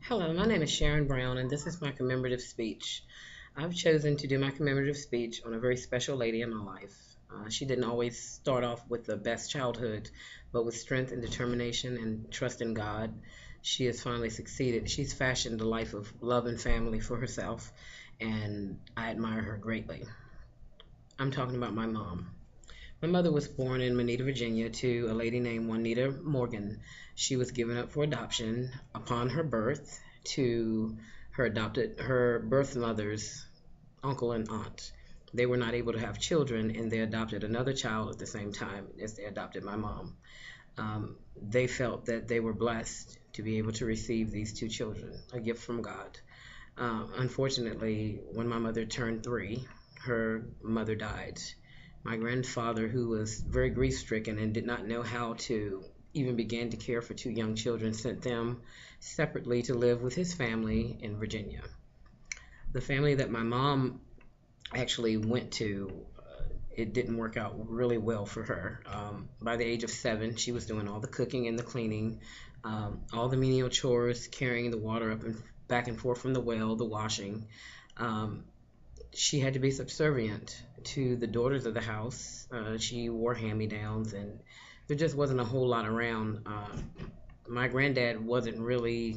Hello, my name is Sharon Brown, and this is my commemorative speech. I've chosen to do my commemorative speech on a very special lady in my life. She didn't always start off with the best childhood, but with strength and determination and trust in God, she has finally succeeded. She's fashioned a life of love and family for herself, and I admire her greatly. I'm talking about my mom. My mother was born in Moneta, Virginia, to a lady named Juanita Morgan. She was given up for adoption upon her birth to her birth mother's uncle and aunt. They were not able to have children, and they adopted another child at the same time as they adopted my mom. They felt that they were blessed to be able to receive these two children, a gift from God. Unfortunately, when my mother turned 3, her mother died. My grandfather, who was very grief stricken and did not know how to even begin to care for two young children, sent them separately to live with his family in Virginia. The family that my mom actually went to, it didn't work out really well for her. By the age of 7, she was doing all the cooking and the cleaning, all the menial chores, carrying the water up and back and forth from the well, the washing. Um, she had to be subservient to the daughters of the house. She wore hand-me-downs, and there just wasn't a whole lot around. My granddad wasn't really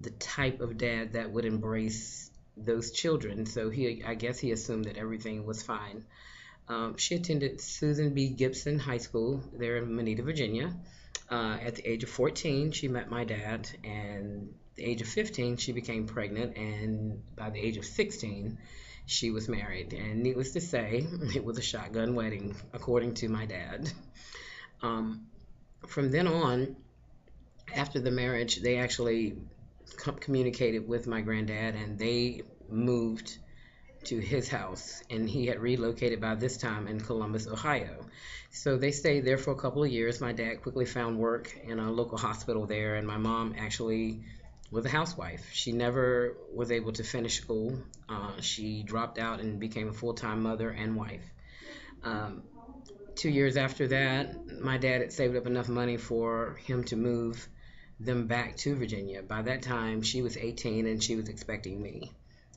the type of dad that would embrace those children, so I guess he assumed that everything was fine. She attended Susan B. Gibson High School there in Moneta, Virginia. At the age of 14, she met my dad, and at the age of 15, she became pregnant, and by the age of 16, she was married. And needless to say, it was a shotgun wedding, according to my dad. Um, from then on, after the marriage, they actually communicated with my granddad, and they moved to his house, and he had relocated by this time in Columbus, Ohio. So they stayed there for a couple of years. My dad quickly found work in a local hospital there, and my mom actually was a housewife. She never was able to finish school. She dropped out and became a full-time mother and wife. Um, 2 years after that, my dad had saved up enough money for him to move them back to Virginia. By that time, she was 18 and she was expecting me.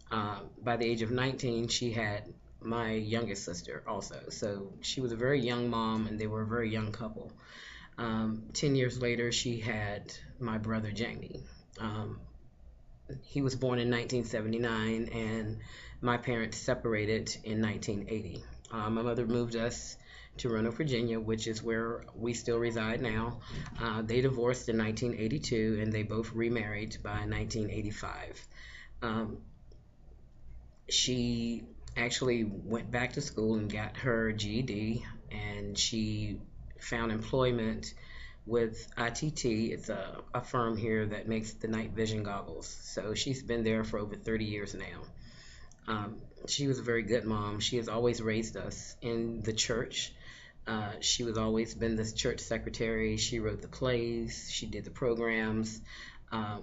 By the age of 19, she had my youngest sister also. So she was a very young mom, and they were a very young couple. 10 years later, she had my brother Jamie. Um, he was born in 1979, and my parents separated in 1980. My mother moved us to Roanoke, Virginia, which is where we still reside now. They divorced in 1982, and they both remarried by 1985. Um, she actually went back to school and got her GED, and she found employment with ITT. It's a firm here that makes the night vision goggles. So she's been there for over 30 years now. She was a very good mom. She has always raised us in the church. She was always been this church secretary. She wrote the plays. She did the programs.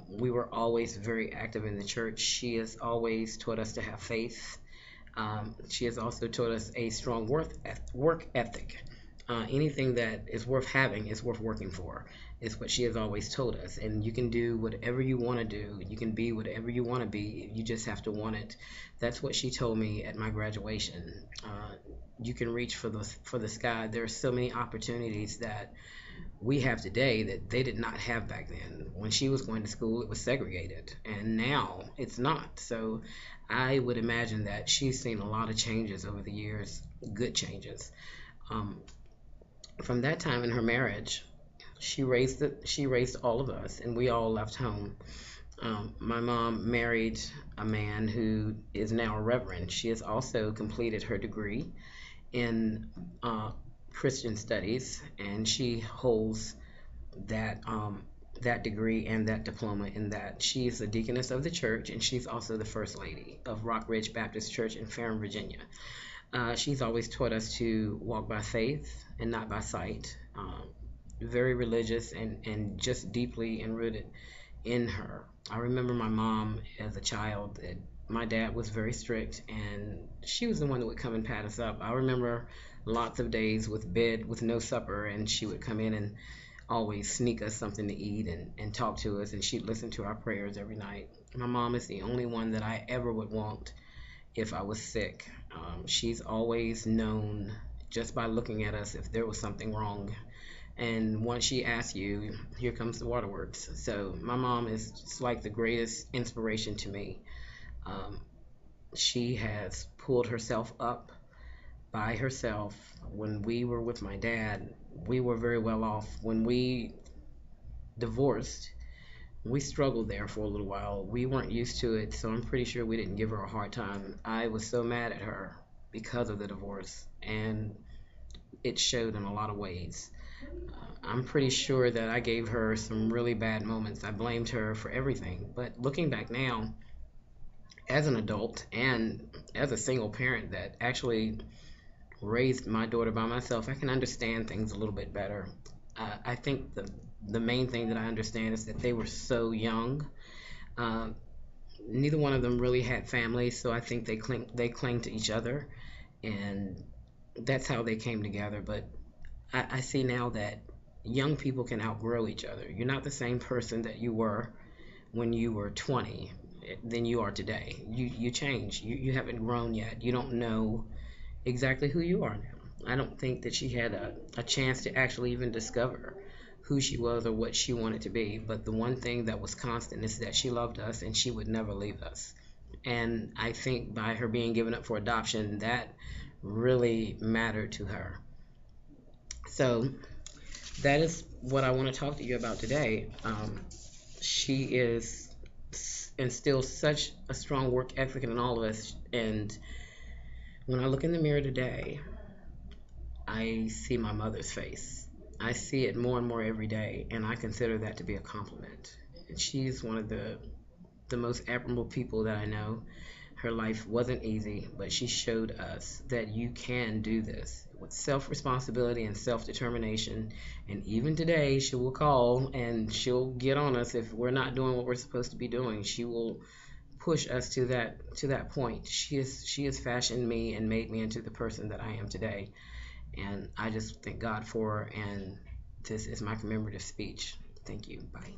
We were always very active in the church. She has always taught us to have faith. She has also taught us a strong work ethic. Anything that is worth having is worth working for, is what she has always told us. And you can do whatever you want to do. You can be whatever you want to be. You just have to want it. That's what she told me at my graduation. You can reach for the sky. There are so many opportunities that we have today that they did not have back then. When she was going to school, it was segregated, and now it's not. So I would imagine that she's seen a lot of changes over the years, good changes. Um, from that time in her marriage, she raised all of us, and we all left home. My mom married a man who is now a reverend. She has also completed her degree in Christian studies, and she holds that that degree and that diploma in that. She's a deaconess of the church, and she's also the first lady of Rock Ridge Baptist Church in Ferrum, Virginia. She's always taught us to walk by faith and not by sight. Very religious and just deeply enrooted in her. I remember my mom as a child. My dad was very strict, and she was the one that would come and pat us up. I remember lots of days with no supper, and she would come in and always sneak us something to eat and talk to us, and she'd listen to our prayers every night. My mom is the only one that I ever would want if I was sick. She's always known just by looking at us if there was something wrong. And once she asks you, here comes the waterworks. So my mom is just like the greatest inspiration to me. Um, she has pulled herself up by herself. When we were with my dad, we were very well off. When we divorced, we struggled there for a little while. We weren't used to it, so I'm pretty sure we didn't give her a hard time. I was so mad at her because of the divorce, and it showed in a lot of ways. I'm pretty sure that I gave her some really bad moments. I blamed her for everything. But looking back now, as an adult and as a single parent that actually raised my daughter by myself, I can understand things a little bit better. I think the main thing that I understand is that they were so young. Uh, Neither one of them really had families, so I think they cling to each other, and that's how they came together. But I see now that young people can outgrow each other. You're not the same person that you were when you were 20 than you are today. You change. You haven't grown yet. You don't know exactly who you are now. I don't think that she had a chance to actually even discover who she was or what she wanted to be. But the one thing that was constant is that she loved us and she would never leave us. And I think by her being given up for adoption, that really mattered to her. So that is what I want to talk to you about today. She is instills such a strong work ethic in all of us. And when I look in the mirror today, I see my mother's face. I see it more and more every day, and I consider that to be a compliment. And she's one of the most admirable people that I know. Her life wasn't easy, but she showed us that you can do this with self responsibility and self determination. And even today, she will call and she'll get on us if we're not doing what we're supposed to be doing. She will push us to that point. She has fashioned me and made me into the person that I am today. And I just thank God for her. And this is my commemorative speech. Thank you. Bye.